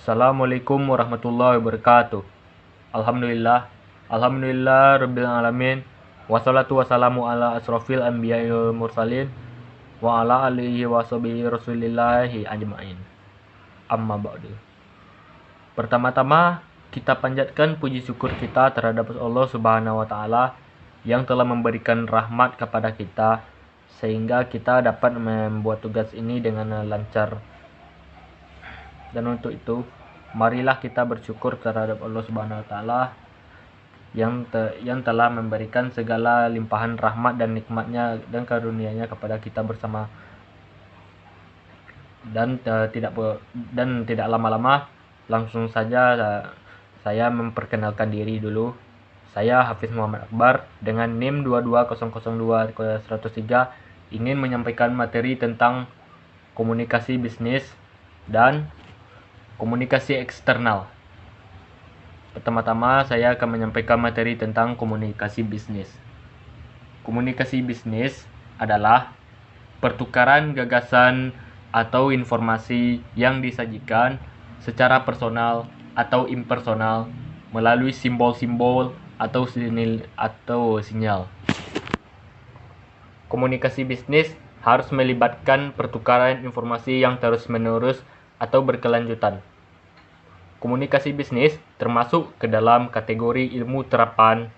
Assalamualaikum warahmatullahi wabarakatuh. Alhamdulillah rabbil alamin. Wassalatu wassalamu ala asrofil anbiya'i wal mursalin wa ala alihi wa sahbihi rasulillahi ajma'in. Amma ba'du. Pertama-tama kita panjatkan puji syukur kita terhadap Allah Subhanahu wa taala yang telah memberikan rahmat kepada kita sehingga kita dapat membuat tugas ini dengan lancar. Dan untuk itu, marilah kita bersyukur terhadap Allah Subhanahu wa taala yang telah memberikan segala limpahan rahmat dan nikmatnya dan karunia-Nya kepada kita bersama. Dan tidak lama-lama, langsung saja saya memperkenalkan diri dulu. Saya Hafiz Muhammad Akbar dengan NIM 22002-103 ingin menyampaikan materi tentang komunikasi bisnis dan komunikasi eksternal. Pertama-tama saya akan menyampaikan materi tentang komunikasi bisnis. Komunikasi bisnis adalah pertukaran gagasan atau informasi yang disajikan secara personal atau impersonal melalui simbol-simbol atau sinyal. Komunikasi bisnis harus melibatkan pertukaran informasi yang terus-menerus atau berkelanjutan. Komunikasi bisnis termasuk ke dalam kategori ilmu terapan.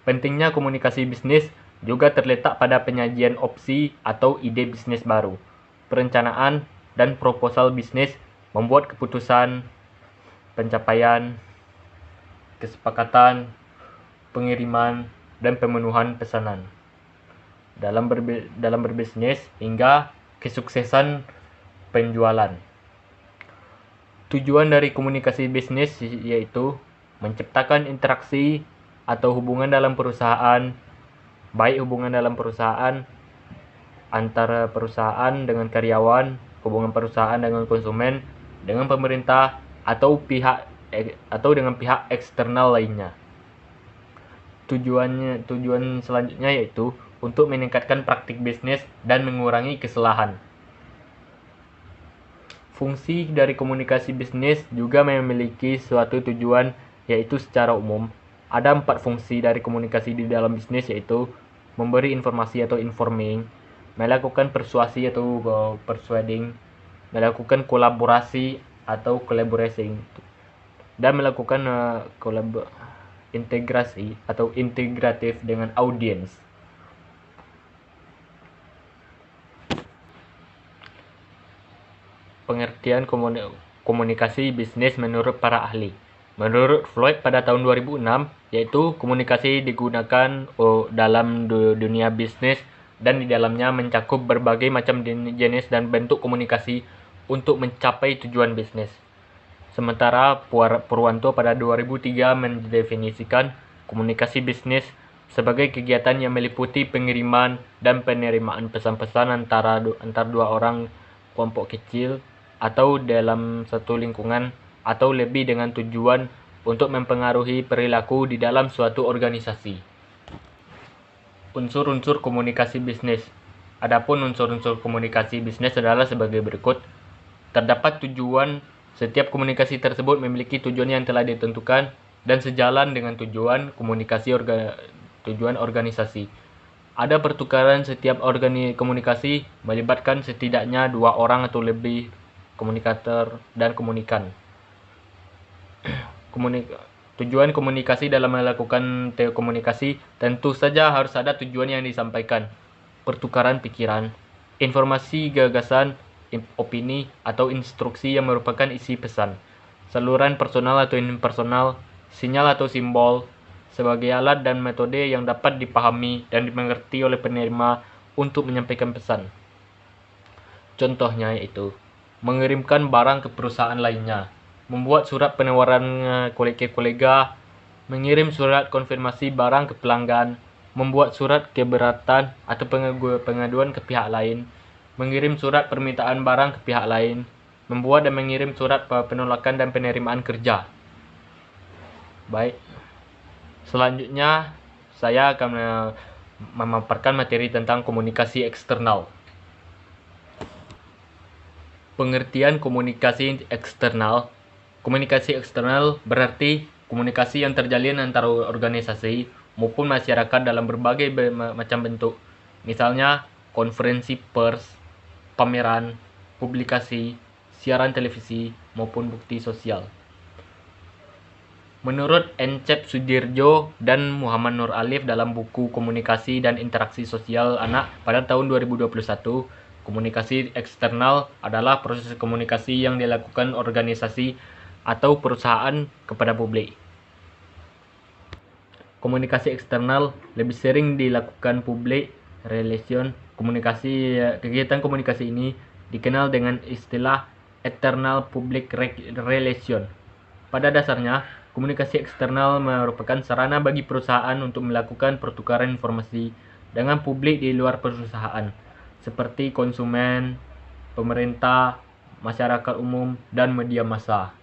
Pentingnya komunikasi bisnis juga terletak pada penyajian opsi atau ide bisnis baru, perencanaan dan proposal bisnis, membuat keputusan, pencapaian, kesepakatan, pengiriman, dan pemenuhan pesanan. Dalam berbisnis hingga kesuksesan penjualan. Tujuan dari komunikasi bisnis yaitu menciptakan interaksi atau hubungan dalam perusahaan, baik hubungan dalam perusahaan antara perusahaan dengan karyawan, hubungan perusahaan dengan konsumen, dengan pemerintah atau dengan pihak eksternal lainnya. Tujuan selanjutnya yaitu untuk meningkatkan praktik bisnis dan mengurangi kesalahan. Fungsi dari komunikasi bisnis juga memiliki suatu tujuan, yaitu secara umum. Ada 4 fungsi dari komunikasi di dalam bisnis, yaitu memberi informasi atau informing, melakukan persuasi atau persuading, melakukan kolaborasi atau collaborating, dan melakukan integrasi atau integratif dengan audiens. Pengertian komunikasi bisnis menurut para ahli. Menurut Floyd pada tahun 2006, yaitu komunikasi digunakan dalam dunia bisnis dan di dalamnya mencakup berbagai macam jenis dan bentuk komunikasi untuk mencapai tujuan bisnis. Sementara Purwanto pada 2003 mendefinisikan komunikasi bisnis sebagai kegiatan yang meliputi pengiriman dan penerimaan pesan-pesan antar dua orang, kelompok kecil, atau dalam satu lingkungan atau lebih dengan tujuan untuk mempengaruhi perilaku di dalam suatu organisasi. Unsur-unsur komunikasi bisnis. Adapun unsur-unsur komunikasi bisnis adalah sebagai berikut. Terdapat tujuan. Setiap komunikasi tersebut memiliki tujuan yang telah ditentukan dan sejalan dengan tujuan organisasi. Ada pertukaran setiap komunikasi melibatkan setidaknya 2 orang atau lebih komunikator dan komunikan. Tujuan komunikasi dalam melakukan komunikasi tentu saja harus ada tujuan yang disampaikan. Pertukaran pikiran, informasi, gagasan, opini, atau instruksi yang merupakan isi pesan. Saluran personal atau impersonal, sinyal atau simbol, sebagai alat dan metode yang dapat dipahami dan dimengerti oleh penerima untuk menyampaikan pesan. Contohnya yaitu mengirimkan barang ke perusahaan lainnya, membuat surat penawaran ke kolega, mengirim surat konfirmasi barang ke pelanggan, membuat surat keberatan atau pengaduan ke pihak lain, mengirim surat permintaan barang ke pihak lain, membuat dan mengirim surat penolakan dan penerimaan kerja. Baik. Selanjutnya, saya akan memaparkan materi tentang komunikasi eksternal. Pengertian komunikasi eksternal. Komunikasi eksternal berarti komunikasi yang terjalin antara organisasi maupun masyarakat dalam berbagai macam bentuk. Misalnya konferensi pers, pameran, publikasi, siaran televisi, maupun bukti sosial. Menurut Encep Sudirjo dan Muhammad Nur Alif dalam buku Komunikasi dan Interaksi Sosial Anak pada tahun 2021, komunikasi eksternal adalah proses komunikasi yang dilakukan organisasi atau perusahaan kepada publik. Komunikasi eksternal lebih sering dilakukan public relation. Kegiatan komunikasi ini dikenal dengan istilah external public relation. Pada dasarnya, komunikasi eksternal merupakan sarana bagi perusahaan untuk melakukan pertukaran informasi dengan publik di luar perusahaan, seperti konsumen, pemerintah, masyarakat umum, dan media massa.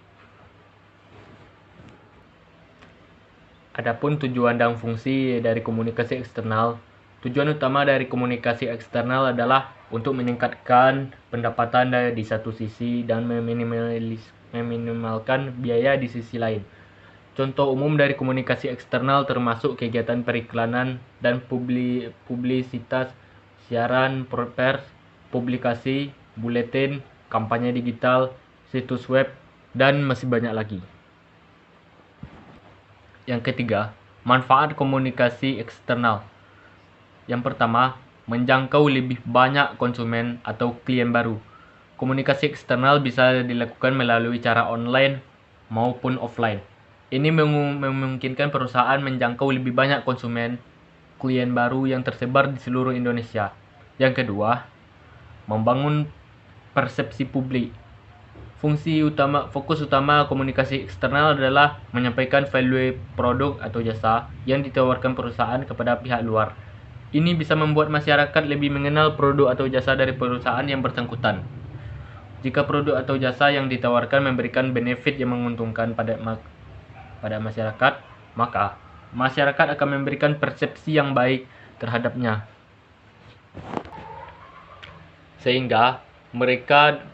Adapun tujuan dan fungsi dari komunikasi eksternal. Tujuan utama dari komunikasi eksternal adalah untuk meningkatkan pendapatan di satu sisi dan meminimalkan biaya di sisi lain. Contoh umum dari komunikasi eksternal termasuk kegiatan periklanan dan publisitas, siaran pers, publikasi, buletin, kampanye digital, situs web, dan masih banyak lagi. Yang ketiga, manfaat komunikasi eksternal. Yang pertama, menjangkau lebih banyak konsumen atau klien baru. Komunikasi eksternal bisa dilakukan melalui cara online maupun offline. Ini memungkinkan perusahaan menjangkau lebih banyak konsumen, klien baru yang tersebar di seluruh Indonesia. Yang kedua, membangun persepsi publik. Fokus utama komunikasi eksternal adalah menyampaikan value produk atau jasa yang ditawarkan perusahaan kepada pihak luar. Ini bisa membuat masyarakat lebih mengenal produk atau jasa dari perusahaan yang bersangkutan. Jika produk atau jasa yang ditawarkan memberikan benefit yang menguntungkan pada masyarakat, maka masyarakat akan memberikan persepsi yang baik terhadapnya, sehingga mereka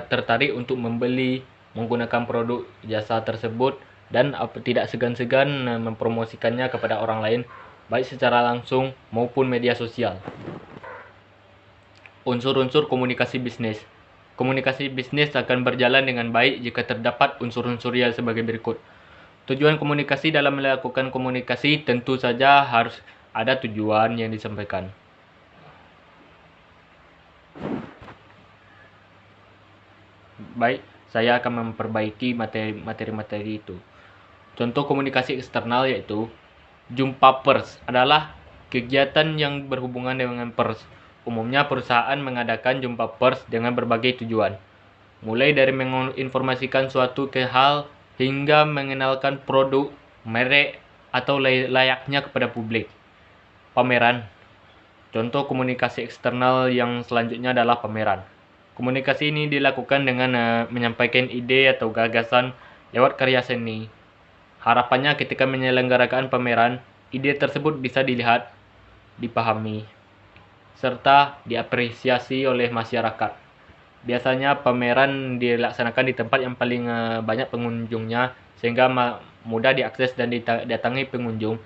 tertarik untuk membeli, menggunakan produk jasa tersebut, dan tidak segan-segan mempromosikannya kepada orang lain, baik secara langsung maupun media sosial. Unsur-unsur komunikasi bisnis. Komunikasi bisnis akan berjalan dengan baik jika terdapat unsur-unsur yang sebagai berikut. Tujuan komunikasi. Dalam melakukan komunikasi tentu saja harus ada tujuan yang disampaikan. Baik, saya akan memperbaiki materi-materi itu. Contoh komunikasi eksternal yaitu jumpa pers adalah kegiatan yang berhubungan dengan pers. Umumnya perusahaan mengadakan jumpa pers dengan berbagai tujuan, mulai dari menginformasikan suatu hal hingga mengenalkan produk, merek, atau layaknya kepada publik. Pameran. Contoh komunikasi eksternal yang selanjutnya adalah pameran. Komunikasi ini dilakukan dengan menyampaikan ide atau gagasan lewat karya seni. Harapannya ketika menyelenggarakan pameran, ide tersebut bisa dilihat, dipahami, serta diapresiasi oleh masyarakat. Biasanya pameran dilaksanakan di tempat yang paling banyak pengunjungnya, sehingga mudah diakses dan didatangi pengunjung,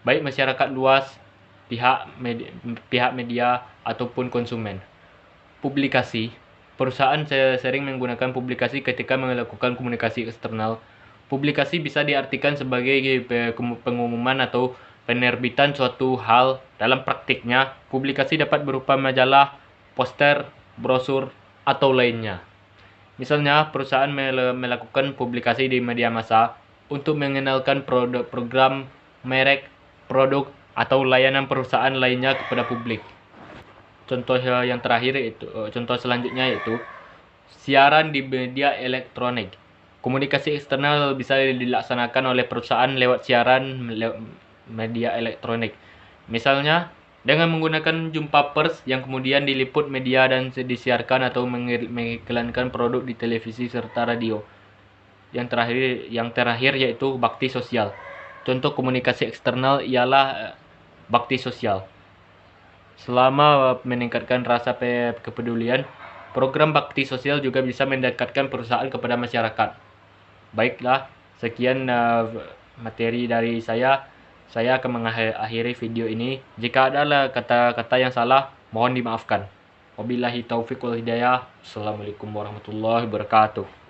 baik masyarakat luas, pihak media, ataupun konsumen. Publikasi. Perusahaan sering menggunakan publikasi ketika melakukan komunikasi eksternal. Publikasi bisa diartikan sebagai pengumuman atau penerbitan suatu hal. Dalam praktiknya, publikasi dapat berupa majalah, poster, brosur, atau lainnya. Misalnya, perusahaan melakukan publikasi di media massa untuk mengenalkan program, merek, produk, atau layanan perusahaan lainnya kepada publik. Contoh selanjutnya yaitu siaran di media elektronik. Komunikasi eksternal bisa dilaksanakan oleh perusahaan lewat siaran media elektronik. Misalnya, dengan menggunakan jumpa pers yang kemudian diliput media dan disiarkan atau mengiklankan produk di televisi serta radio. Yang terakhir yaitu bakti sosial. Contoh komunikasi eksternal ialah bakti sosial. Selama meningkatkan rasa kepedulian, Program bakti sosial juga bisa mendekatkan perusahaan kepada masyarakat. Baiklah, sekian materi dari saya. Saya akan mengakhiri video ini. Jika ada kata-kata yang salah, mohon dimaafkan. Wabillahi taufiq wal hidayah. Assalamualaikum warahmatullahi wabarakatuh.